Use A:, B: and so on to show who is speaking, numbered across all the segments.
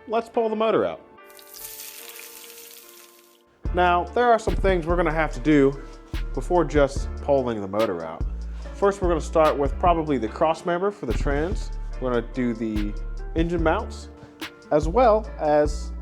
A: let's pull the motor out. Now, there are some things we're gonna have to do before just pulling the motor out. First, we're gonna start with probably the cross member for the trans. We're gonna do the engine mounts, as well as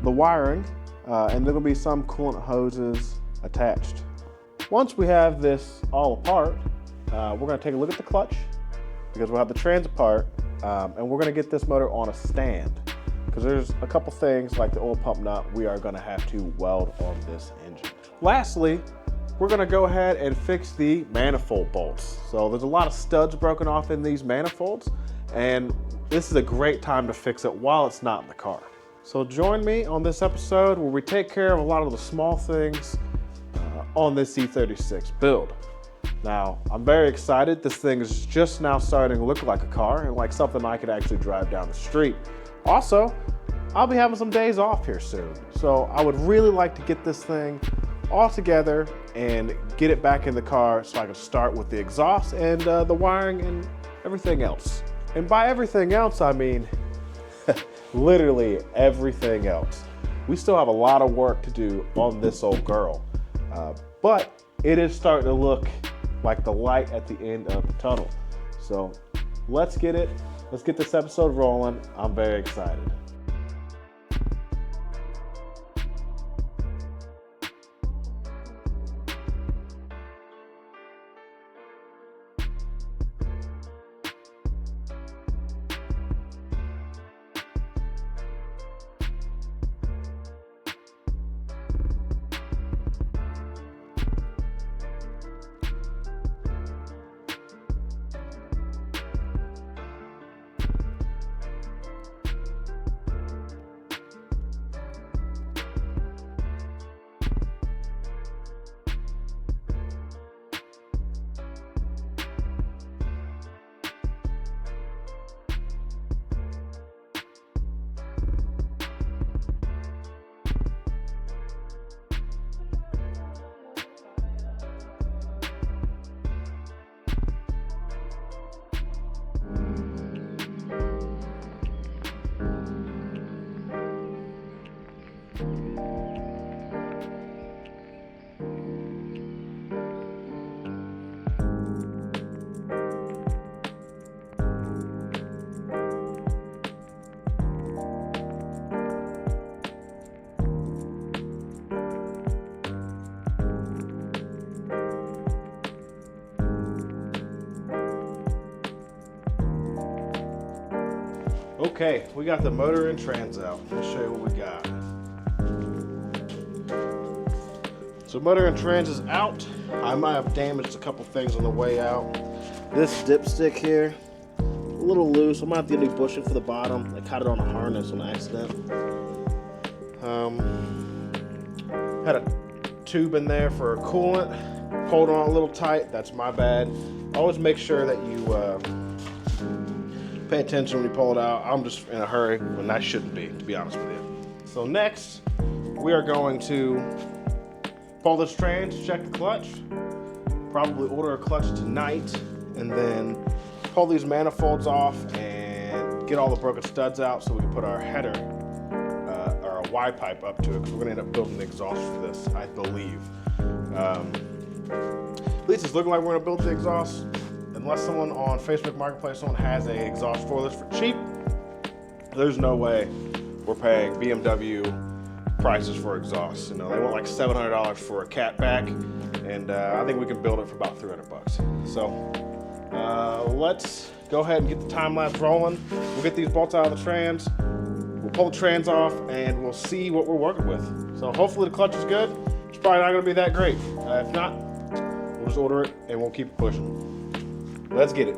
A: the wiring, and there will be some coolant hoses attached. Once we have this all apart, we're gonna take a look at the clutch, because we'll have the trans apart, and we're gonna get this motor on a stand, because there's a couple things like the oil pump nut we are gonna have to weld on this engine. Lastly, we're gonna go ahead and fix the manifold bolts. So there's a lot of studs broken off in these manifolds, and this is a great time to fix it while it's not in the car. So join me on this episode where we take care of a lot of the small things on this E36 build. Now, I'm very excited. This thing is just now starting to look like a car and like something I could actually drive down the street. Also, I'll be having some days off here soon. So I would really like to get this thing all together and get it back in the car so I can start with the exhaust and the wiring and everything else. And by everything else, I mean literally everything else. We still have a lot of work to do on this old girl, but it is starting to look like the light at the end of the tunnel. So let's get this episode rolling. I'm very excited. Okay, we got the motor and trans out. Let's show you what we got. So motor and trans is out. I might have damaged a couple things on the way out. This dipstick here, a little loose. I might have to get a new bushing for the bottom. I caught it on a harness on accident. Had a tube in there for coolant. Pulled on a little tight, that's my bad. Always make sure that you pay attention when you pull it out. I'm just in a hurry when I shouldn't be, to be honest with you. So next, we are going to pull this trans, check the clutch, probably order a clutch tonight, and then pull these manifolds off and get all the broken studs out so we can put our header, or a Y pipe up to it, because we're gonna end up building the exhaust for this, I believe. At least it's looking like we're gonna build the exhaust. Unless someone on Facebook Marketplace, someone has a exhaust for this for cheap, there's no way we're paying BMW prices for exhausts. You know, they want like $700 for a cat back, and I think we can build it for about 300 bucks. So let's go ahead and get the time lapse rolling. We'll get these bolts out of the trans, we'll pull the trans off, and we'll see what we're working with. So hopefully the clutch is good. It's probably not gonna be that great. If not, we'll just order it and we'll keep pushing. Let's get it.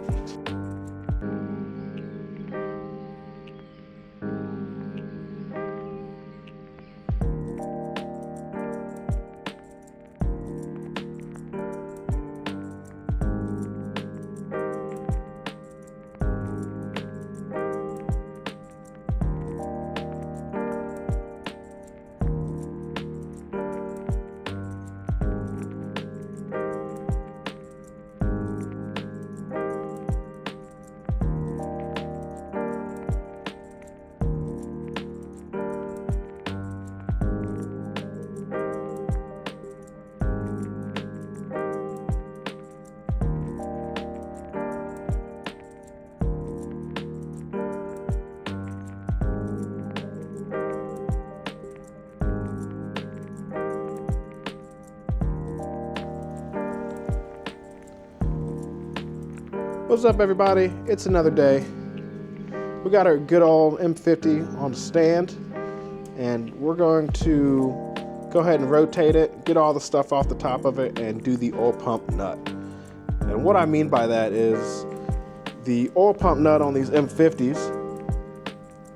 A: What's up, everybody? It's another day. We got our good old M50 on the stand, and we're going to go ahead and rotate it, get all the stuff off the top of it, and do the oil pump nut. And what I mean by that is the oil pump nut on these M50s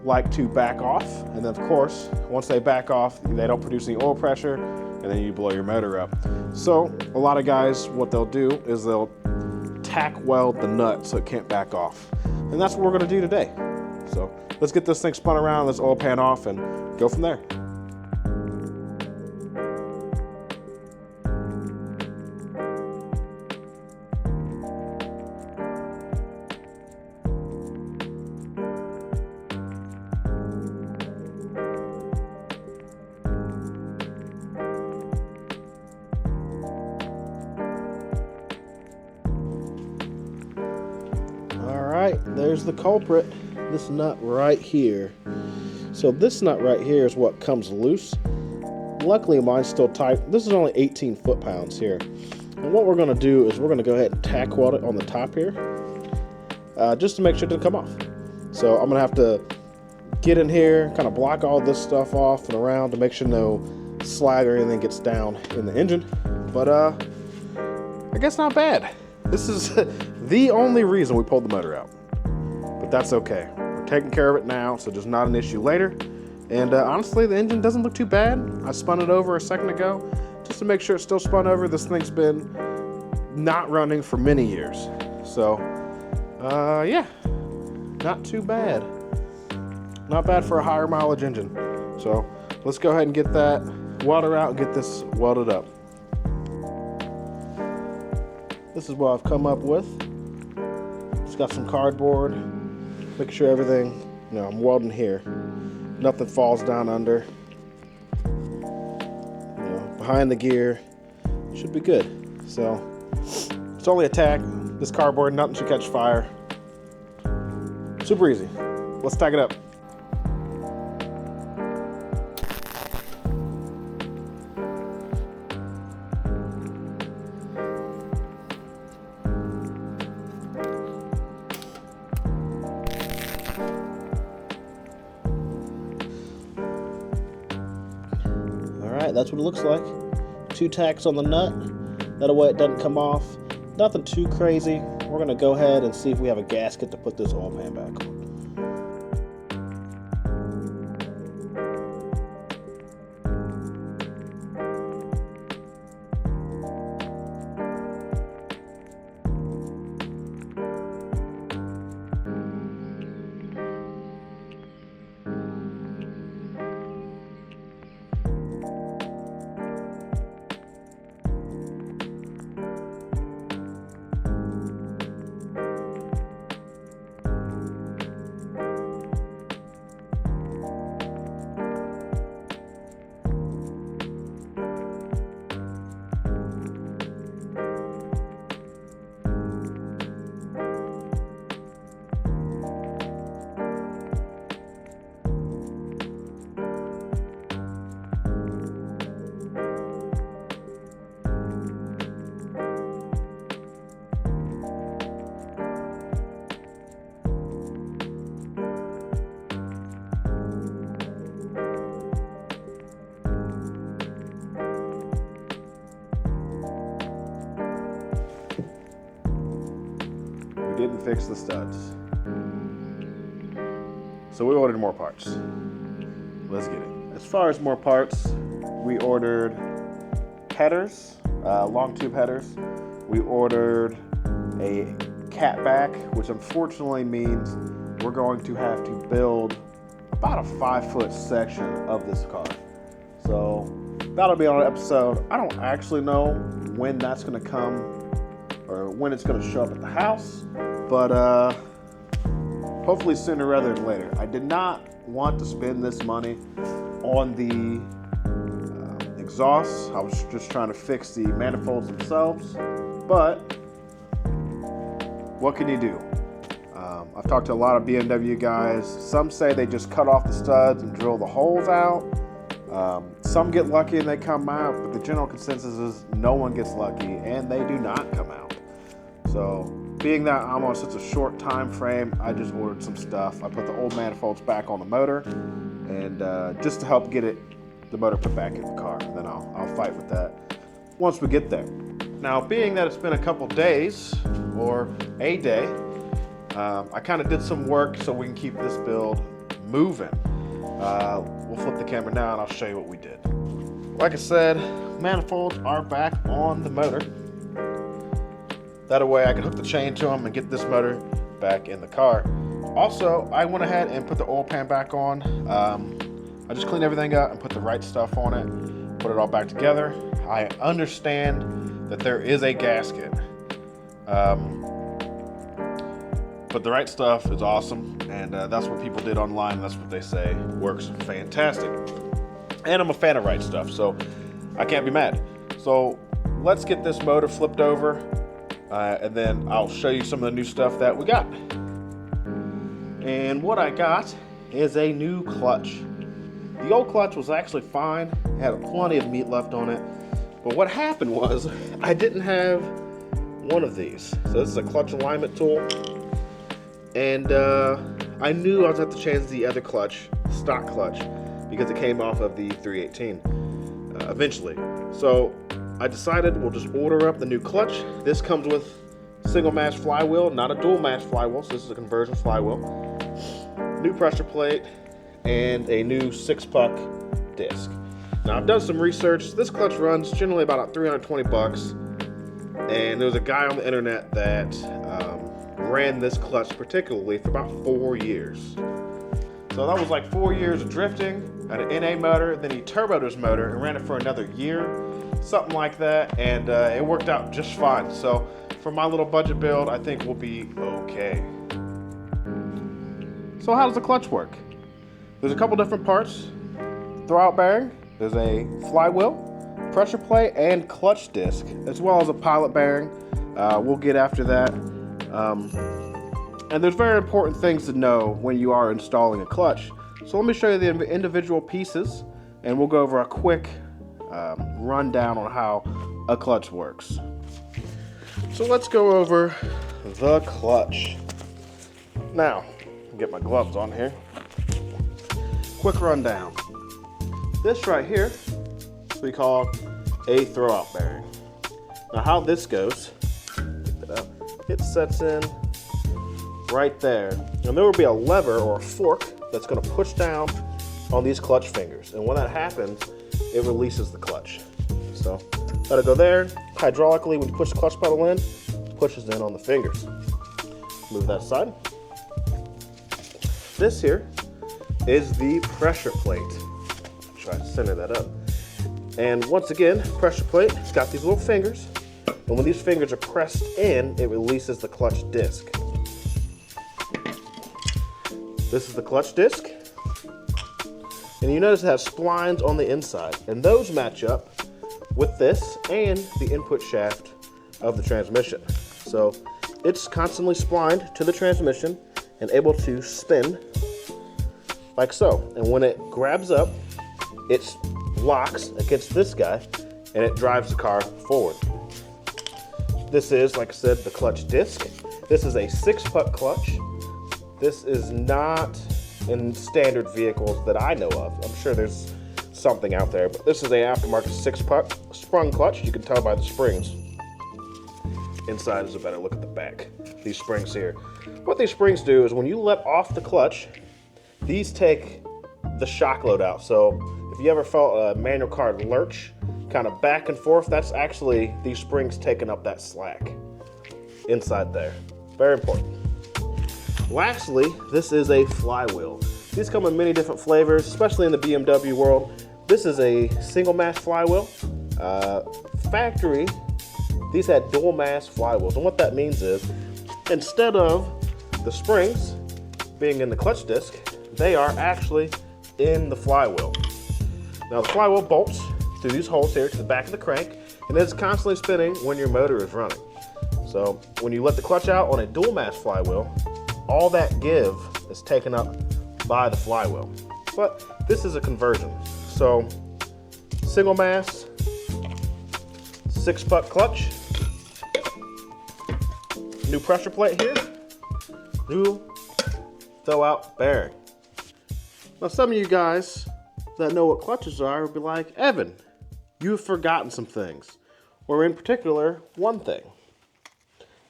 A: like to back off, and then of course, once they back off, they don't produce any oil pressure, and then you blow your motor up. So a lot of guys, what they'll do is they'll tack weld the nut so it can't back off. And that's what we're gonna do today. So let's get this thing spun around, let's oil pan off and go from there. There's the culprit, this nut right here. So this nut right here is what comes loose. Luckily mine's still tight. This is only 18 foot-pounds here. And what we're gonna do is we're gonna go ahead and tack weld it on the top here, just to make sure it doesn't come off. So I'm gonna have to get in here, kind of block all this stuff off and around to make sure no slag or anything gets down in the engine. But I guess not bad. This is the only reason we pulled the motor out. But that's okay. We're taking care of it now, so there's not an issue later. And honestly, the engine doesn't look too bad. I spun it over a second ago just to make sure it's still spun over. This thing's been not running for many years. So, yeah, not too bad. Not bad for a higher mileage engine. So let's go ahead and get that welder out and get this welded up. This is what I've come up with. Just got some cardboard. Make sure everything, I'm welding here. Nothing falls down under. Behind the gear, should be good. So, it's only a tack. This cardboard, nothing should catch fire. Super easy. Let's tack it up. That's what it looks like. 2 tacks on the nut. That way it doesn't come off. Nothing too crazy. We're gonna go ahead and see if we have a gasket to put this oil pan back on. Didn't fix the studs. So we ordered more parts. Let's get it. As far as more parts, we ordered headers, long tube headers. We ordered a cat back, which unfortunately means we're going to have to build about a 5-foot section of this car. So that'll be on an episode. I don't actually know when that's gonna come or when it's gonna show up at the house, but hopefully sooner rather than later. I did not want to spend this money on the exhausts. I was just trying to fix the manifolds themselves, but what can you do? I've talked to a lot of BMW guys. Some say they just cut off the studs and drill the holes out. Some get lucky and they come out, but the general consensus is no one gets lucky and they do not come out. So being that I'm on such a short time frame, I just ordered some stuff. I put the old manifolds back on the motor, and just to help get the motor put back in the car, and then I'll fight with that once we get there. Now, being that it's been a couple days, or a day, I kind of did some work so we can keep this build moving. We'll flip the camera now and I'll show you what we did. Like I said, manifolds are back on the motor. That way I can hook the chain to them and get this motor back in the car. Also, I went ahead and put the oil pan back on. I just cleaned everything up and put the right stuff on it, put it all back together. I understand that there is a gasket. But the right stuff is awesome, and that's what people did online. That's what they say works fantastic. And I'm a fan of right stuff, so I can't be mad. So let's get this motor flipped over, and then I'll show you some of the new stuff that we got. And what I got is a new clutch. The old clutch was actually fine, had plenty of meat left on it. But what happened was I didn't have one of these. So this is a clutch alignment tool. And I knew I was going to have to change the other clutch, stock clutch, because it came off of the 318 eventually. So I decided we'll just order up the new clutch. This comes with single mash flywheel, not a dual mash flywheel, so this is a conversion flywheel. New pressure plate, and a new 6-puck disc. Now I've done some research. This clutch runs generally about $320, and there was a guy on the internet that ran this clutch particularly for about 4 years. So that was like 4 years of drifting, had an NA motor, then he turboed his motor and ran it for another year, something like that, and it worked out just fine. So for my little budget build, I think we'll be okay. So how does the clutch work? There's a couple different parts. Throwout bearing, there's a flywheel, pressure plate, and clutch disc, as well as a pilot bearing. We'll get after that. And there's very important things to know when you are installing a clutch. So let me show you the individual pieces, and we'll go over a quick rundown on how a clutch works. So let's go over the clutch. Now, get my gloves on here. Quick rundown. This right here we call a throwout bearing. Now how this goes, it sets in right there, and there will be a lever or a fork that's going to push down on these clutch fingers, and when that happens, it releases the clutch. So let it go there. Hydraulically, when you push the clutch pedal in, it pushes in on the fingers. Move that aside. This here is the pressure plate. Try to center that up. And once again, pressure plate, it's got these little fingers, and when these fingers are pressed in, it releases the clutch disc. This is the clutch disc, and you notice it has splines on the inside, and those match up with this and the input shaft of the transmission. So it's constantly splined to the transmission and able to spin like so. And when it grabs up, it locks against this guy and it drives the car forward. This is, like I said, the clutch disc. This is a 6-puck clutch. This is not in standard vehicles that I know of. I'm sure there's something out there, but this is a aftermarket 6-puck sprung clutch. You can tell by the springs. Inside is a better look at the back. These springs here. What these springs do is when you let off the clutch, these take the shock load out. So if you ever felt a manual car lurch, kind of back and forth, that's actually these springs taking up that slack inside there. Very important. Lastly, this is a flywheel. These come in many different flavors, especially in the BMW world. This is a single mash flywheel. Factory, these had dual mash flywheels, and what that means is instead of the springs being in the clutch disc, they are actually in the flywheel. Now the flywheel bolts through these holes here to the back of the crank, and it's constantly spinning when your motor is running. So when you let the clutch out on a dual mash flywheel, all that give is taken up by the flywheel. But this is a conversion. So single mass, 6-puck clutch, New pressure plate here. New throw-out bearing. Now some of you guys that know what clutches are would be like, Evan, you've forgotten some things. Or in particular, one thing.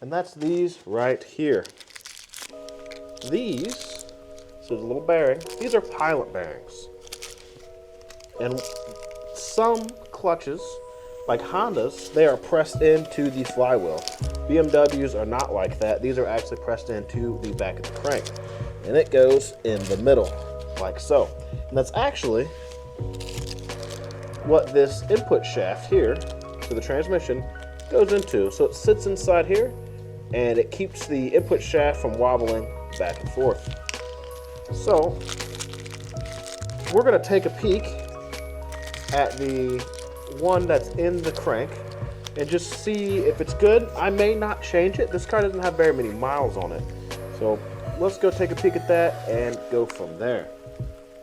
A: And that's these right here. These, so there's a little bearing, these are pilot bearings. And some clutches, like Hondas, they are pressed into the flywheel. BMWs are not like that. These are actually pressed into the back of the crank. And it goes in the middle, like so. And that's actually what this input shaft here for the transmission goes into. So it sits inside here, and it keeps the input shaft from wobbling back and forth. So we're gonna take a peek at the one that's in the crank and just see if it's good. I may not change it. This car doesn't have very many miles on it. So let's go take a peek at that and go from there.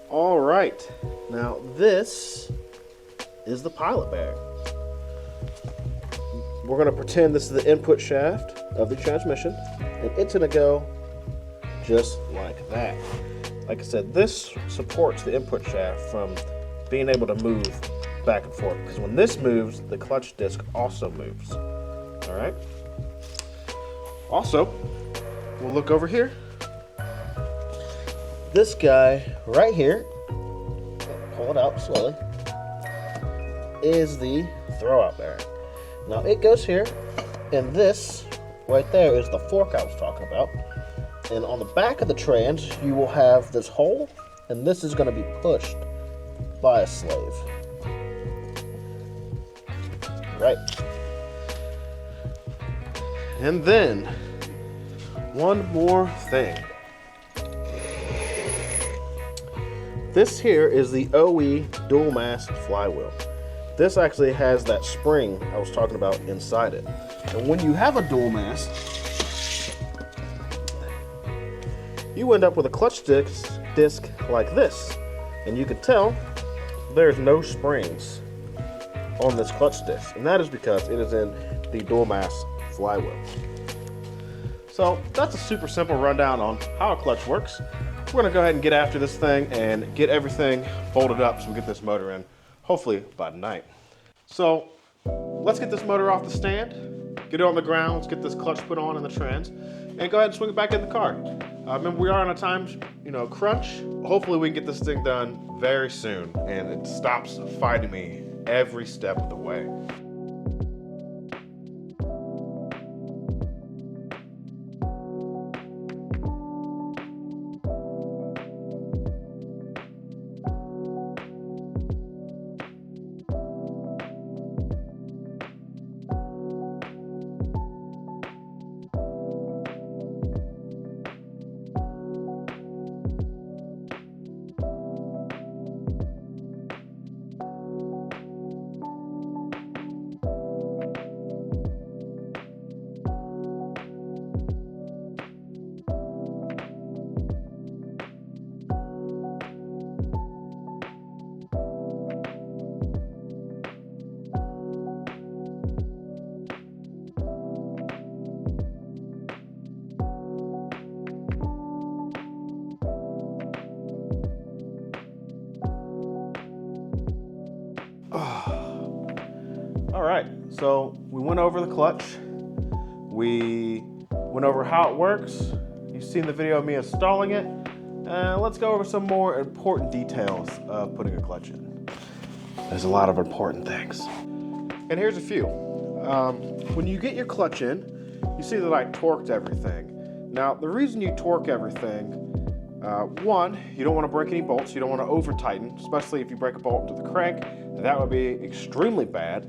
A: All right, now this is the pilot bearing. We're gonna pretend this is the input shaft of the transmission, and it's gonna go just like that. Like I said, this supports the input shaft from being able to move back and forth, because when this moves, the clutch disc also moves. All right. Also, we'll look over here. This guy right here, pull it out slowly, is the throwout bearing. Now it goes here, and this right there is the fork I was talking about. And on the back of the trans, you will have this hole, and this is going to be pushed by a slave. Right. And then, one more thing. This here is the OE dual mass flywheel. This actually has that spring I was talking about inside it. And when you have a dual mass, you end up with a clutch disc like this. And you can tell there's no springs on this clutch disc. And that is because it is in the dual mass flywheel. So that's a super simple rundown on how a clutch works. We're gonna go ahead and get after this thing and get everything bolted up so we get this motor in, hopefully by tonight. So let's get this motor off the stand, get it on the ground, let's get this clutch put on in the trans, and go ahead and swing it back in the car. Remember, we are on a time crunch. Hopefully we can get this thing done very soon and it stops fighting me every step of the way. All right, so we went over the clutch. We went over how it works. You've seen the video of me installing it. Let's go over some more important details of putting a clutch in. There's a lot of important things. And here's a few. When you get your clutch in, you see that I torqued everything. Now, the reason you torque everything, one, you don't want to break any bolts. You don't want to over tighten, especially if you break a bolt into the crank. That would be extremely bad.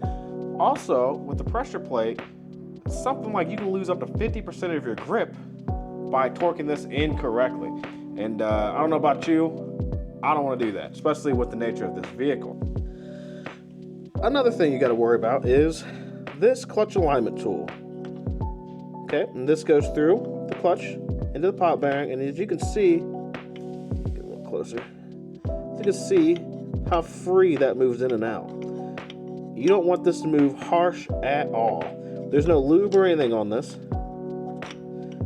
A: Also, with the pressure plate, something like you can lose up to 50% of your grip by torquing this incorrectly. And I don't know about you, I don't want to do that, especially with the nature of this vehicle. Another thing you got to worry about is this clutch alignment tool. Okay, and this goes through the clutch into the pilot bearing, and as you can see, get a little closer, you can see how free that moves in and out. You don't want this to move harsh at all. There's no lube or anything on this.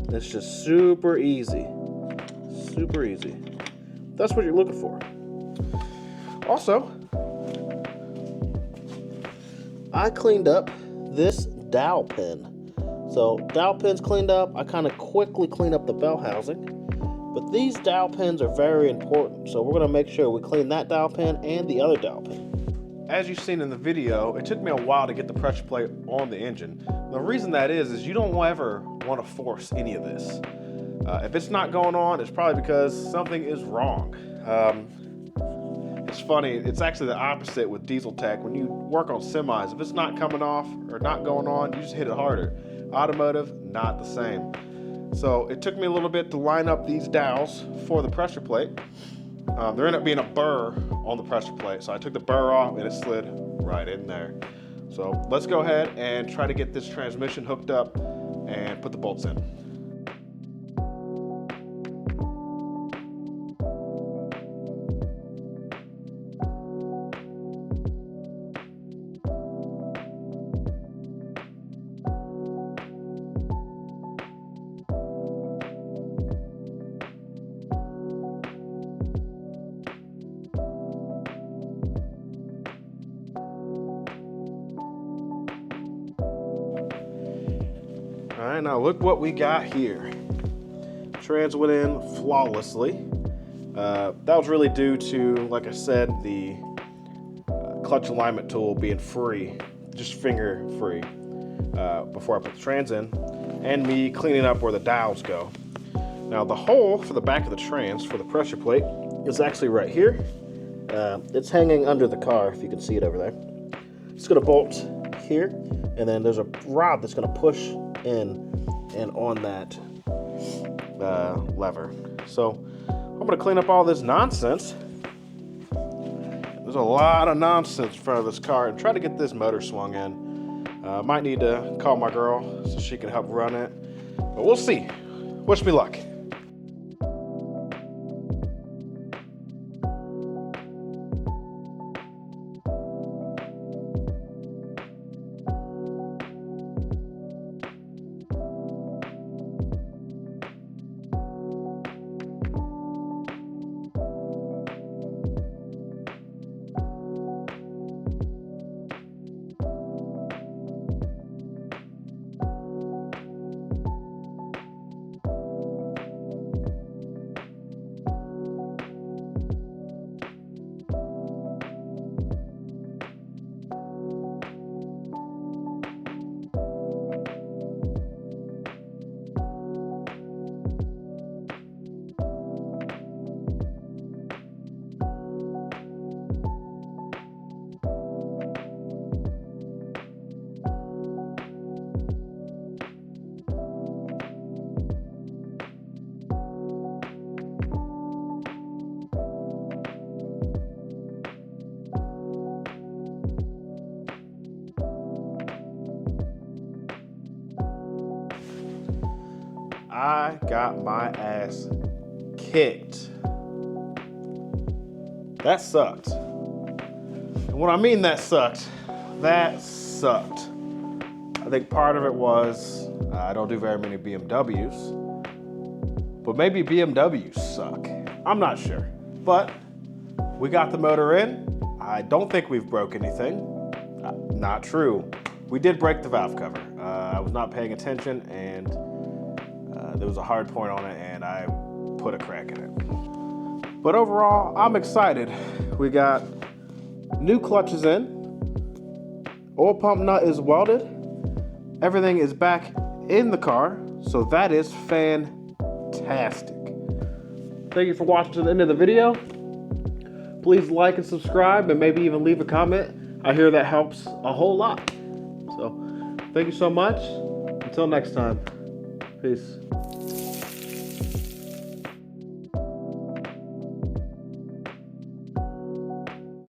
A: It's just super easy. Super easy. That's what you're looking for. Also, I cleaned up this dowel pin. So dowel pin's cleaned up. I kind of quickly clean up the bell housing. But these dowel pins are very important. So we're going to make sure we clean that dowel pin and the other dowel pin. As you've seen in the video, it took me a while to get the pressure plate on the engine. The reason that is you don't ever want to force any of this. If it's not going on, it's probably because something is wrong. It's funny, it's actually the opposite with diesel tech. When you work on semis, if it's not coming off or not going on, you just hit it harder. Automotive, not the same. So it took me a little bit to line up these dowels for the pressure plate. There ended up being a burr on the pressure plate, so I took the burr off and it slid right in there. So let's go ahead and try to get this transmission hooked up and put the bolts in. All right, now look what we got here. Trans went in flawlessly. That was really due to, like I said, the clutch alignment tool being free, just finger free, before I put the trans in, and me cleaning up where the dowels go. Now the hole for the back of the trans for the pressure plate is actually right here. It's hanging under the car, if you can see it over there. It's gonna bolt here, and then there's a rod that's gonna push in and on that lever. So I'm gonna clean up all this nonsense. There's a lot of nonsense in front of this car, and try to get this motor swung in. Might need to call my girl so she can help run it, but we'll see. Wish me luck. I got my ass kicked. That sucked. And when I mean that sucked, that sucked. I think part of it was I don't do very many BMWs, but maybe BMWs suck. I'm not sure, but we got the motor in. I don't think we've broke anything. Not true. We did break the valve cover. I was not paying attention, and there was a hard point on it, and I put a crack in it. But overall, I'm excited. We got new clutches in. Oil pump nut is welded. Everything is back in the car, so that is fantastic. Thank you for watching to the end of the video. Please like and subscribe, and maybe even leave a comment. I hear that helps a whole lot. So thank you so much. Until next time, peace.